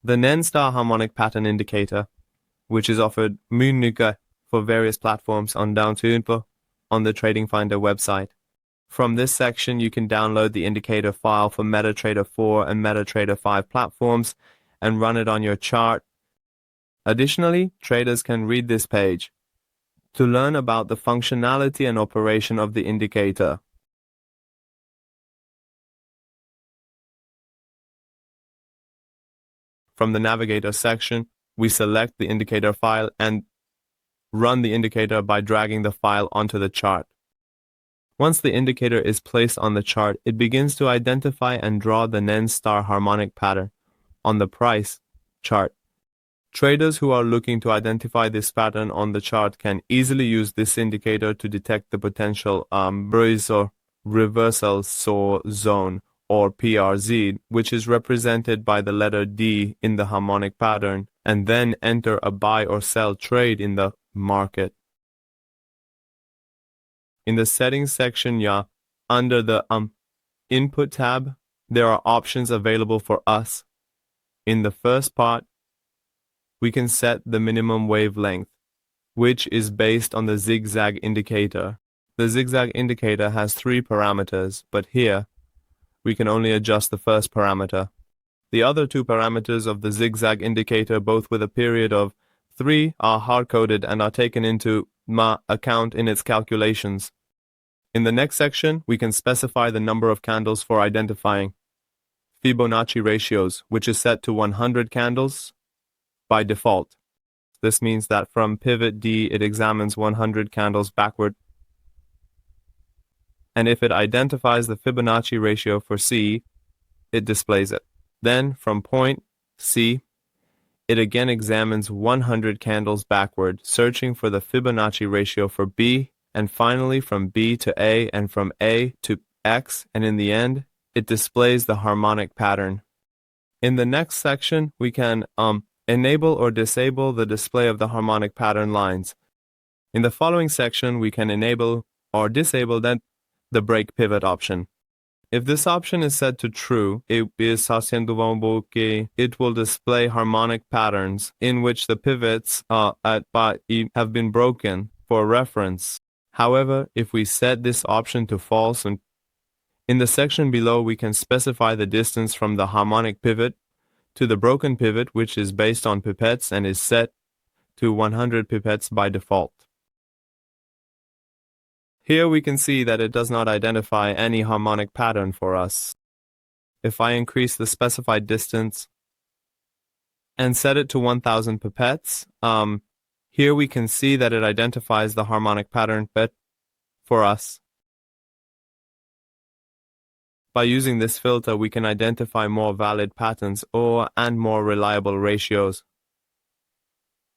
The Nen Star harmonic pattern indicator, which is offered myndiga for various platforms on down to info on the TradingFinder website. From this section, you can download the indicator file for MetaTrader 4 and MetaTrader 5 platforms and run it on your chart. Additionally, traders can read this page to learn about the functionality and operation of the indicator. From the Navigator section, we select the indicator file and run the indicator by dragging the file onto the chart. Once the indicator is placed on the chart, it begins to identify and draw the Nen Star harmonic pattern on the price chart. Traders who are looking to identify this pattern on the chart can easily use this indicator to detect the potential bruise or reversal zone, or PRZ, which is represented by the letter D in the harmonic pattern, and then enter a buy or sell trade in the market. In the settings section, under the input tab, there are options available for us. In the first part, we can set the minimum wavelength, which is based on the zigzag indicator. The zigzag indicator has 3 parameters, but here we can only adjust the first parameter. The other 2 parameters of the zigzag indicator, both with a period of 3, are hard-coded and are taken into account in its calculations. In the next section, we can specify the number of candles for identifying Fibonacci ratios, which is set to 100 candles by default. This means that from pivot D, it examines 100 candles backward. And if it identifies the Fibonacci ratio for C, it displays it. Then from point C, it again examines 100 candles backward, searching for the Fibonacci ratio for B, and finally from B to A, and from A to X, and in the end, it displays the harmonic pattern. In the next section, we can enable or disable the display of the harmonic pattern lines. In the following section, we can enable or disable the break pivot option. If this option is set to true, it will display harmonic patterns in which the pivots have been broken for reference. However, if we set this option to false, in the section below we can specify the distance from the harmonic pivot to the broken pivot, which is based on pipettes and is set to 100 pipettes by default. Here we can see that it does not identify any harmonic pattern for us. If I increase the specified distance and set it to 1000 pipettes, here we can see that it identifies the harmonic pattern for us. By using this filter, we can identify more valid patterns and more reliable ratios.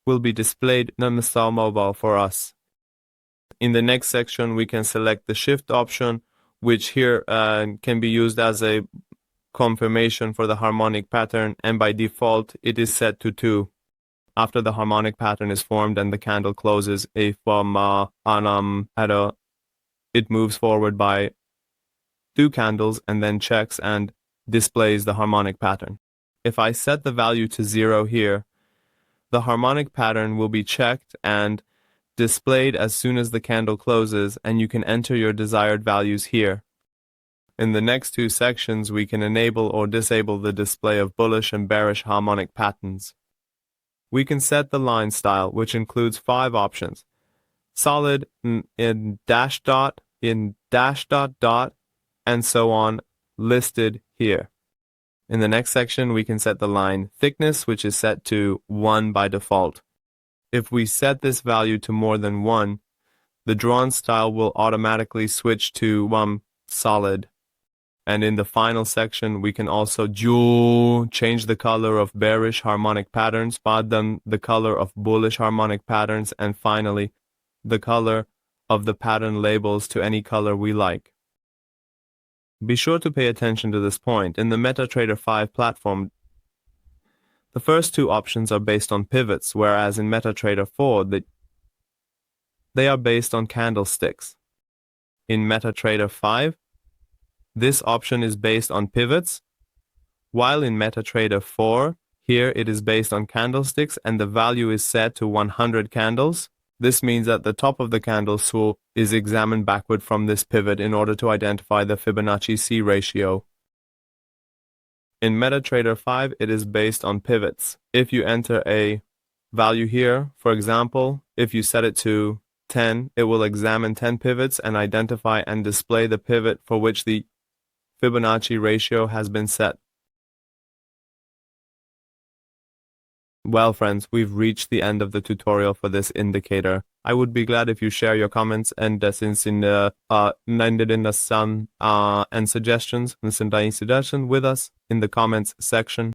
Will be displayed in Nen Star mobile for us. In the next section, we can select the shift option, which here can be used as a confirmation for the harmonic pattern, and by default, it is set to 2. After the harmonic pattern is formed and the candle closes, it moves forward by 2 candles and then checks and displays the harmonic pattern. If I set the value to 0 here, the harmonic pattern will be checked and displayed as soon as the candle closes, and you can enter your desired values here. In the next 2 sections, we can enable or disable the display of bullish and bearish harmonic patterns. We can set the line style, which includes 5 options: solid, in dash dot, and so on, listed here. In the next section, we can set the line thickness, which is set to 1 by default. If we set this value to more than 1, the drawn style will automatically switch to solid. And in the final section, we can also change the color of bearish harmonic patterns, the color of bullish harmonic patterns, and finally, the color of the pattern labels to any color we like. Be sure to pay attention to this point. In the MetaTrader 5 platform, the first 2 options are based on pivots, whereas in MetaTrader 4, they are based on candlesticks. In MetaTrader 5, this option is based on pivots, while in MetaTrader 4, Here it is based on candlesticks and the value is set to 100 candles. This means that the top of the candle spool is examined backward from this pivot in order to identify the Fibonacci C ratio. In MetaTrader 5, it is based on pivots. If you enter a value here, for example, if you set it to 10, it will examine 10 pivots and identify and display the pivot for which the Fibonacci ratio has been set. Well friends, we've reached the end of the tutorial for this indicator. I would be glad if you share your comments and and suggestions with us in the comments section.